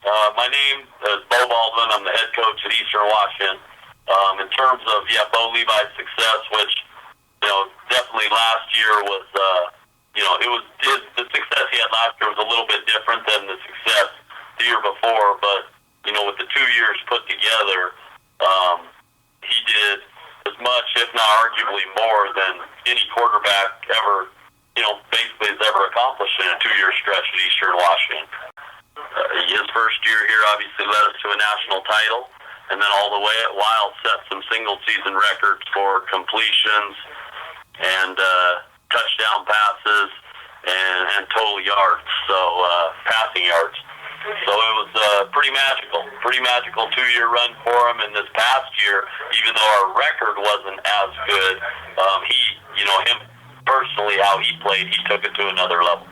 My name is Beau Baldwin. I'm the head coach at Eastern Washington. In terms of, Bo Levi's success, which, definitely last year was, the success he had last year was a little bit different than the success the year before. But, with the 2 years put together, he did as much, if not arguably more, than any quarterback ever, basically has ever accomplished in a 2-year stretch at Eastern Washington. His first year here obviously led us to a national title, and then all the way at Wild set some single-season records for completions and touchdown passes and total yards, passing yards. So it was pretty magical 2-year run for him. And this past year, even though our record wasn't as good, him personally, how he played, he took it to another level.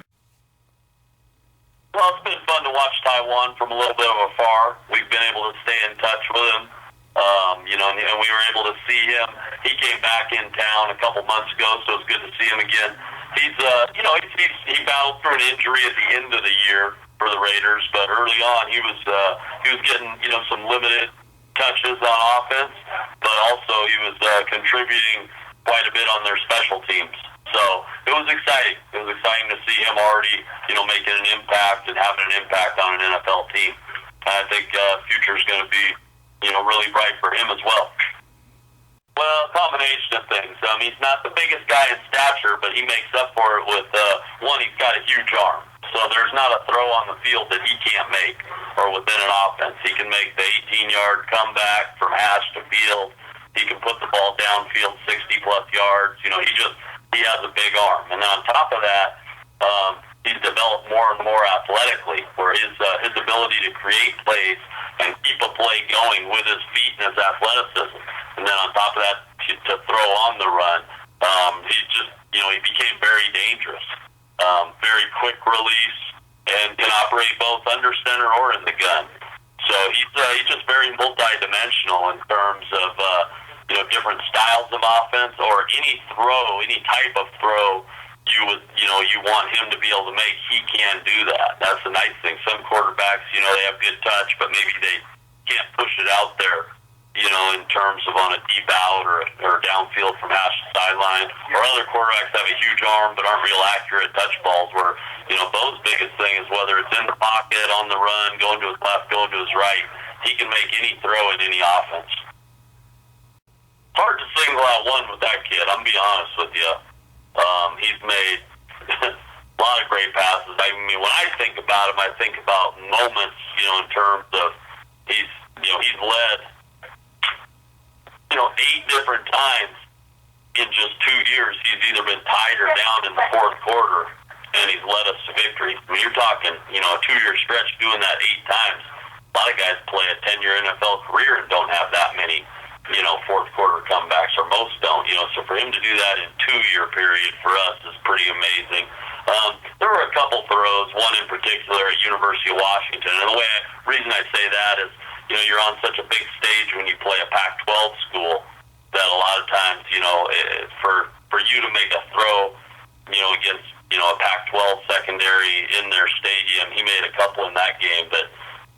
Well, it's been fun to watch Taiwan from a little bit of afar. We've been able to stay in touch with him, and we were able to see him. He came back in town a couple months ago, so it's good to see him again. He battled through an injury at the end of the year for the Raiders, but early on he was getting some limited touches on offense, but also he was contributing quite a bit on their special teams. So it was exciting. It was exciting to see him already, making an impact and having an impact on an NFL team. And I think future is going to be, really bright for him as well. Well, a combination of things. He's not the biggest guy in stature, but he makes up for it with, one, he's got a huge arm. So there's not a throw on the field that he can't make or within an offense. He can make the 18-yard comeback from hash to field. He can put the ball downfield 60-plus yards. He has a big arm. And then on top of that, he's developed more and more athletically, where his ability to create plays and keep a play going with his feet and his athleticism. And then on top of that, to throw on the run, he became very dangerous. Very quick release and can operate both under center or in the gun. So he's just very multidimensional in terms of different styles of offense, or any type of throw you want him to be able to make. He can do that. That's the nice thing. Some quarterbacks, they have good touch, but maybe they can't push it out there, in terms of on a deep out or downfield from hash to sideline. Or other quarterbacks have a huge arm but aren't real accurate touch balls, where, Beau's biggest thing is whether it's in the pocket, on the run, going to his left, going to his right, he can make any throw in any offense. It's hard to single out one with that kid, I'm be honest with you. He's made a lot of great passes. I mean, when I think about him, I think about moments, in terms of he's led, 8 different times in just 2 years. He's either been tied or down in the fourth quarter, and he's led us to victory. I mean, you're talking, a 2-year stretch doing that 8 times. A lot of guys play a 10-year NFL career and don't have that many, fourth quarter comebacks, or most don't, so for him to do that in 2-year period for us is pretty amazing. There were a couple throws, one in particular at University of Washington, and the reason I say that is, you're on such a big stage when you play a Pac-12 school that a lot of times, for you to make a throw, against, a Pac-12 secondary in their stadium, he made a couple in that game that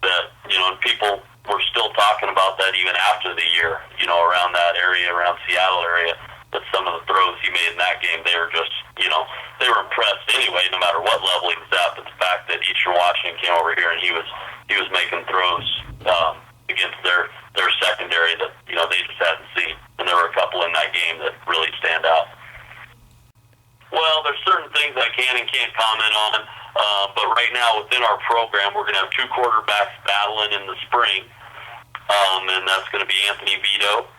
and people were still talking about that even after the year, around that area, around Seattle area, that some of the throws he made in that game, they were just, they were impressed anyway, no matter what level he was at. But the fact that Eastern Washington came over here and he was making throws against their secondary that, they just hadn't seen. And there were a couple in that game that really stand out. Well, there's certain things I can and can't comment on, but right now within our program, we're going to have 2 quarterbacks battling in the spring, and that's going to be Anthony Vito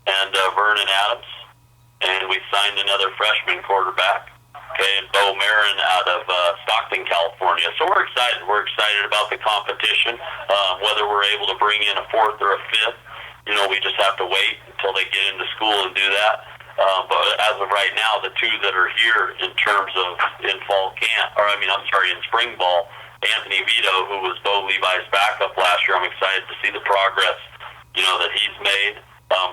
and Vernon Adams, and we signed another freshman quarterback, and Beau Marin out of Stockton, California. So we're excited. We're excited about the competition. Whether we're able to bring in a 4th or a 5th, we just have to wait until they get into school and do that. But as of right now, the 2 that are here in terms of in spring ball, Anthony Vito, who was Beau Levi's backup last year, I'm excited to see the progress, that he's made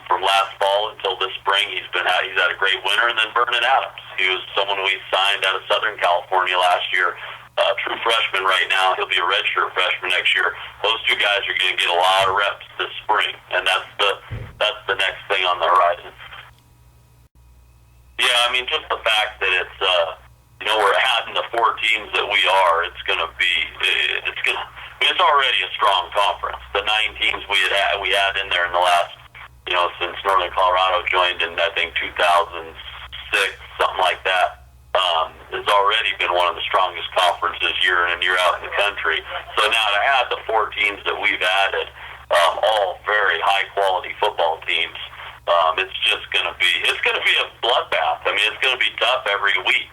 from last fall until this spring. He's had a great winter. And then Vernon Adams, he was someone we signed out of Southern California last year, true freshman right now. He'll be a redshirt freshman next year. Those two guys are going to get a lot of reps this spring, and that's the next thing on the horizon. Yeah, I mean, just the fact that it's we're having the 4 teams that we are. It's already a strong conference. The 9 teams we had in there in the last, since Northern Colorado joined in, I think, 2006, something like that. Has already been one of the strongest conferences year in and year out in the country. So now to add the 4 teams that we've added, all very high quality football teams, it's going to be a bloodbath. I mean, it's going to be tough every week,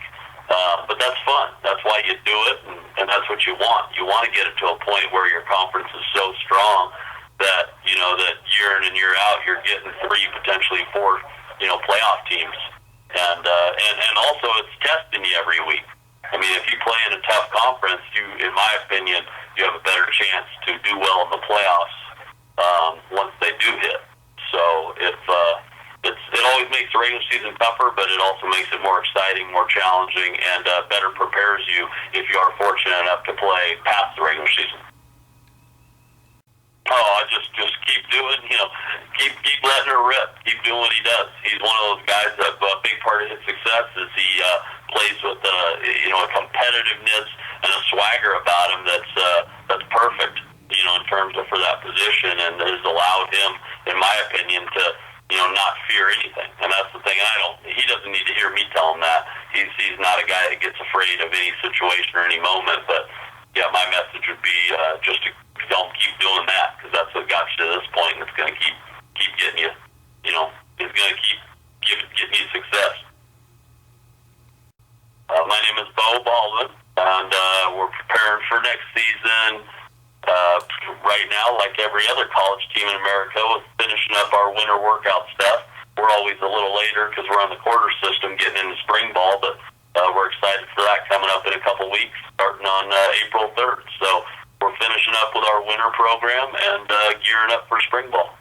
but that's fun. That's why you do it, and that's what you want. You want to get it to a point where your conference is so strong that that year in and year out you're getting 3, potentially 4, playoff teams. And also it's testing you every week. I mean, if you play in a tough conference, in my opinion, you have a better chance to do well in the playoffs once they do hit. So it always makes the regular season tougher, but it also makes it more exciting, more challenging, and better prepares you if you are fortunate enough to play past the regular season. Oh, I just keep doing, keep letting her rip. Keep doing what he does. He's one of those guys that a big part of his success is he plays with a competitiveness and a swagger about him that's perfect, in terms of for that position, and has allowed him, in my opinion, to not fear anything. And that's the thing. He doesn't need to hear me tell him that. He's not a guy that gets afraid of any situation or any moment. But yeah, my message would be just to don't keep doing that, because that's what got you to this point, and it's going to keep getting you. It's going to keep getting you success. My name is Beau Baldwin, and we're preparing for next season. Right now, like every other college team in America, we're finishing up our winter workout stuff. We're always a little later because we're on the quarter system getting into spring ball, but we're excited for that coming up in a couple weeks, starting on April 3rd. So we're finishing up with our winter program and gearing up for spring ball.